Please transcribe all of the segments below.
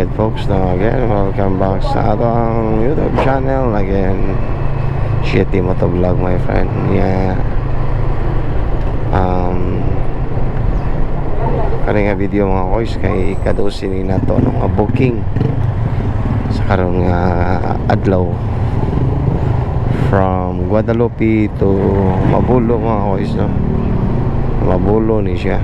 Alright folks, now again, welcome back sa atong YouTube channel again. Shitty motovlog my friend. Yeah. Kani nga video mga koys kay ika-12 ni nato nung booking sa karon nga adlaw from Guadalupe to Mabulo mga koys, no. Mabulo ni siya.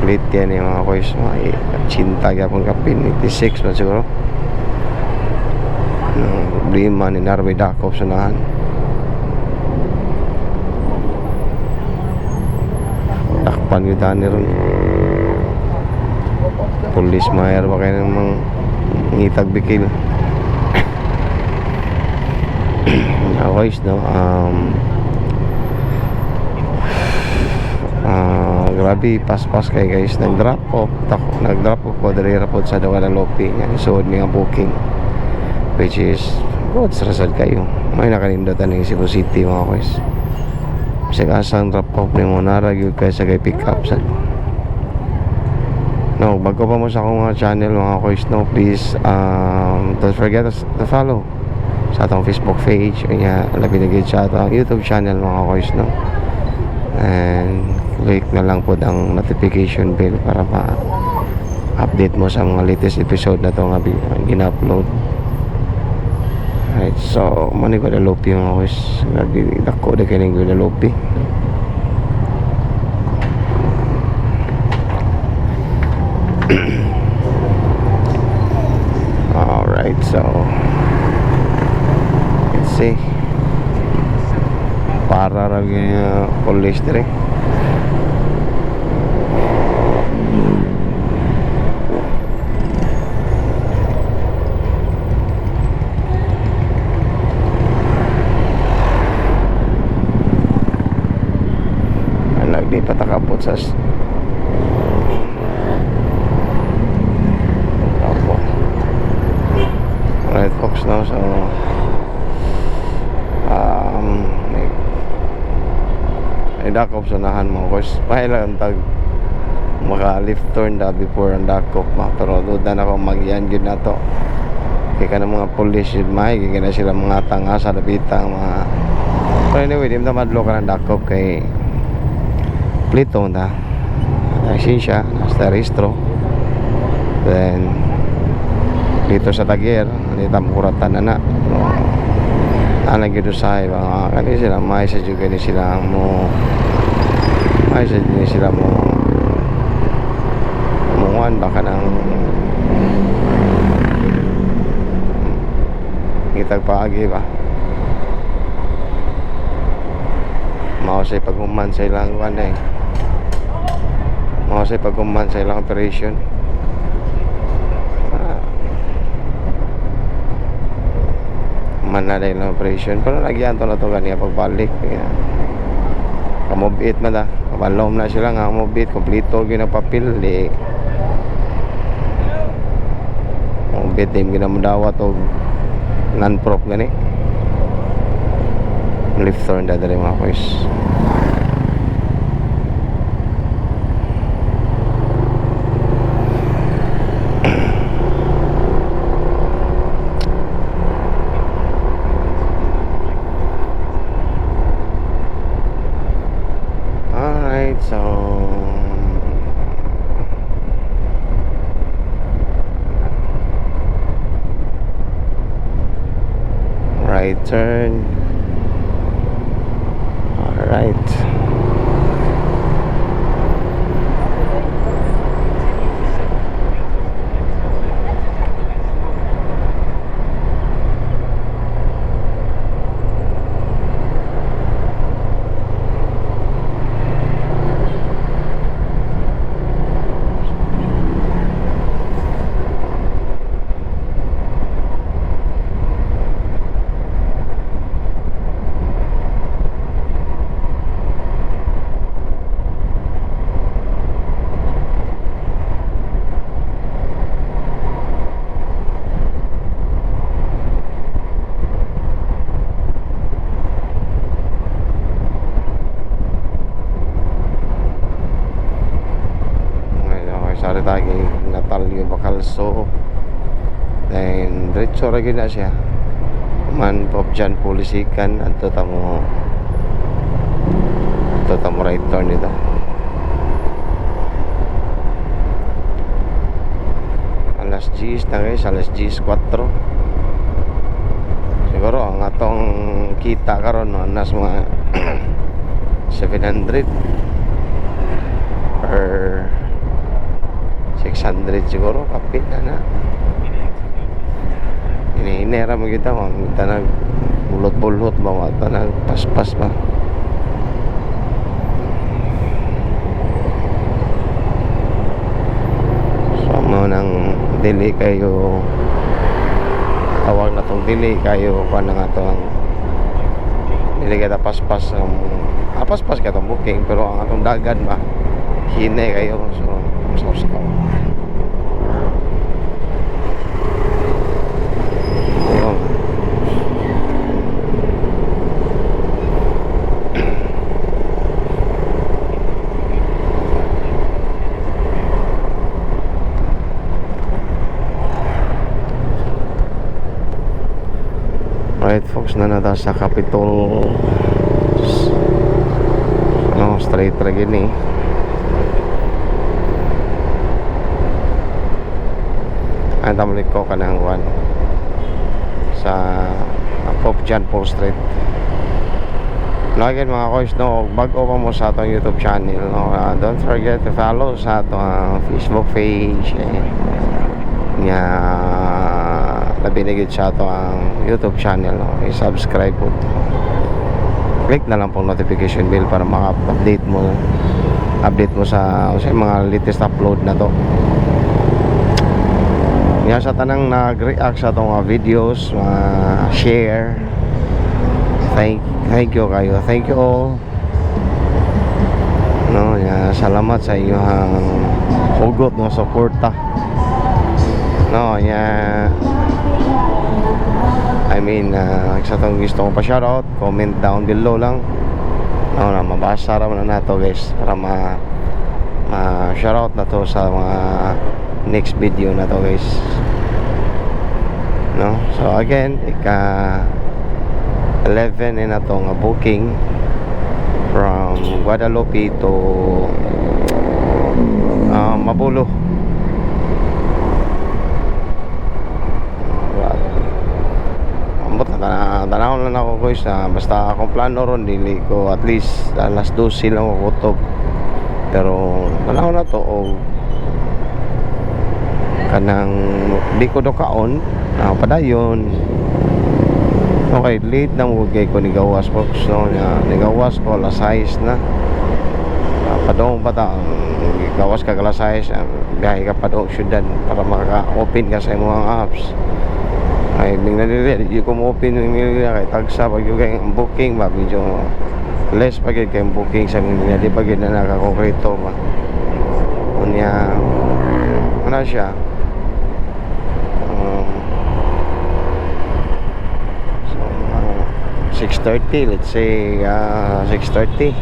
Plate yan yung mga koys, mga cinta gyapon kapin 86 man siguro. Problema ni Narway Dakop sa nahan. Takpan yung tani ron. Police mayer ba kayo namang ngitag bikil. Mga koys, no. Grabe pas-pas kay guys, nag-drop off ko dali rapod sa Guadalupe nga isuod ni nga booking, which is good stressed kayo may nakanindotan ng Cebu City mga guys. Sigasang drop off ni mo naragyod kayo sa kay pick up sa no. Bago pa mo sa akong channel mga guys, no, please don't forget to follow sa atong Facebook page kanya labi na gid sa atong YouTube channel mga guys, no, and click na lang po ang notification bell para ma-update mo sa mga latest episode na ito nga gina-upload. Alright, so mani Guadalupe mga boys, nagdako na kayo ng Guadalupe. Alright, so let's see para rin police dire. Di patakapot sa apo. Alright folks, no, so may dakop sa nahan mo course pahilang tag maka left turn da before ang dakop pero duda na ko magyan gid na to kaya ka ng mga police yun may kaya na sila mga tanga sa labitang mga pero anyway di mo madlo ka ng dakop kay Plito na lisensya nasa registro, then dito sa Taguer nita muratan na ana gyud sa mga kani sila may sa juga ni sila mo may sa ni sila mo muan baka nang ngitag paagi ba mao say paghuman sa ilang kanay mga sa pagkuman sa ilang operation. Manala ilang operation pero nagyan to na to ganiya pagbalik kamobit man da kabalom na sila nga kamobit kompleto ginapapil di kamobit din ginamudawat o non-prop gani lift turn da dali mga boys. So right turn. All right. sa kay Natalio Bacalso. Then diretso ra gyud na siya man pop dyan pulisikan adto tamo right turn dito. Alas 10 na guys, alas 10:04 siguro ang atong kita karon no nas mga 700 or 600 siguro kapit na inera mo kita kita nag bulot-bulot ba mata nag paspas ba so mo nang dili kayo tawag na tong dili kayo pa na nga to ang dili kita paspas paspas ka tong booking pero ang atong dagan ba hine kayo so right folks, na nata sa Capitol straight ra gini ang tamlik ko kanang one sa Pope John Paul Street. Again mga koys, no, bago pa mo sa atong YouTube channel, no, don't forget to follow sa atong Facebook page nga labinigid sa atong YouTube channel, no, i-subscribe po, click na lang po notification bell para maka-update mo sa mga latest upload na to. Yan sa tanang nag-react sa itong videos, share, thank you kayo, thank you all, no, yan, salamat sa inyong hugot ng suporta, no, yan. I mean, sa itong gusto ko pa shoutout, comment down below lang, no, na mabasa naman na nato guys para ma-shoutout na to sa mga next video na to guys, no. So again, ika 11 na to nga booking from Guadalupe to Mabulo. Ambot na tanawon lang ako guys, basta akong plano ron dili ko at least alas 12 lang ako kutob, pero tanawon na to o kanang di ko do kaon padayon. Okay, late na mo kay ko nigawas folks, no, nigawas ko alas 6 na padong bata gawas ka alas 6 biyahe ka padong syudad para maka-open ka sa mga apps. Ay ningdali di ko mo open yung kay tagsa pag yung kay booking ba medyo less pag kay booking sa mga di pag na nakakonkrito ba unya ano siya 6:30, let's say 6:30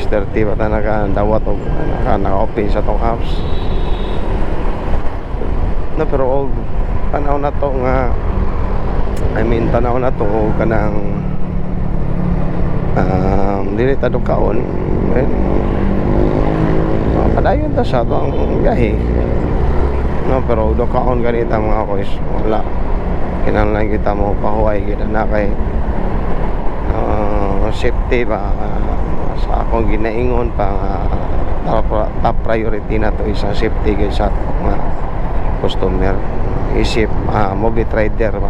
6:30 bata nakadawat o naka-open sa tong apps na, pero tanaw na to nga tanaw na to kanang dili ta do kaon padayon ta sa tong biyahe, no, pero do kaon ganita mga kois wala kinahanglan kita mo pahuway kita na kay safety ba sa akong ginaingon pa top priority na to isa safety gyud sa mga customer, isip movie trader ba,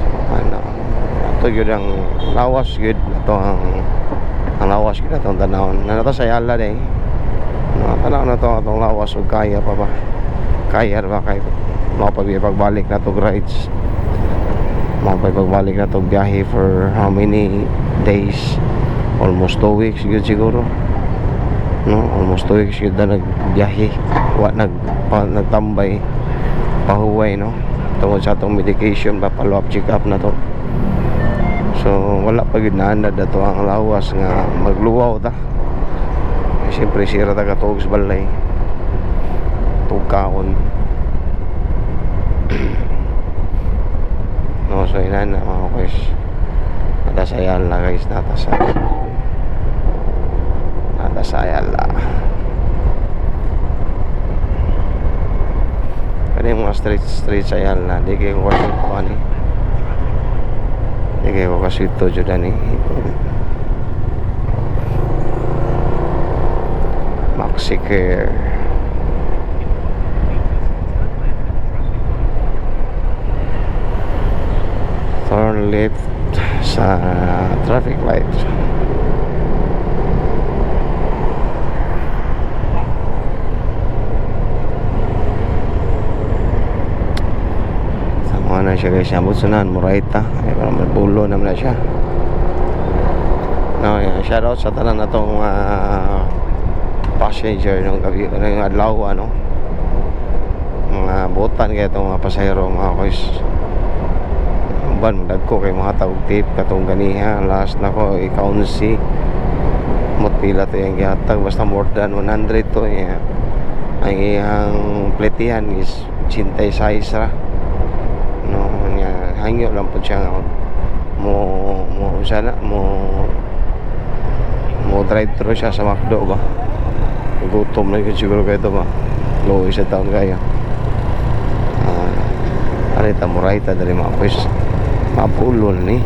so ano ato gyud ang lawas gyud ato ang lawas gyud atong tanawon na nato sa yala day, no, tanaw na to atong lawas ug kaya pa ba kay mapagbalik na to rides, mapagbalik na to biyahe for how many days, almost 2 weeks yun siguro, no, almost 2 weeks yun na nagbiyahe nagtambay pahuway, no, tungod sa atong medication pa follow up check up na to. So wala pa gid naanad na to ang lawas nga magluwaw ta, siyempre sira ta katuog sa balay, tukaon. No, so inan na mga guys. Natasayan la guys, natasayan la. Kani mga street sayan la, di kayo kasi ito ani. Di kayo kasi ito juda ni. Maxicare. Turn left sa traffic light. Sama na siya guys, abot sunan Murayta. Ay parang may bulo naman na siya. No, yeah, shout out sa tanan na tong passenger ng gabi ng adlaw ano. Mga botan kaya itong mga pasahero mga guys. Ban dagko kay mga tawag tip katong ganiha last na ko i-councy mutila to yung gihatag basta more than 100 to yeah. Ang iyang pletihan is 86 ra no nya hangyo lang po siya mo sana mo drive thru siya sa McDo ba gutom na yun siguro kayo ito ba low isa taon kaya alita Murayta dari mga boys mapulol ni.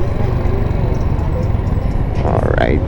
Alright.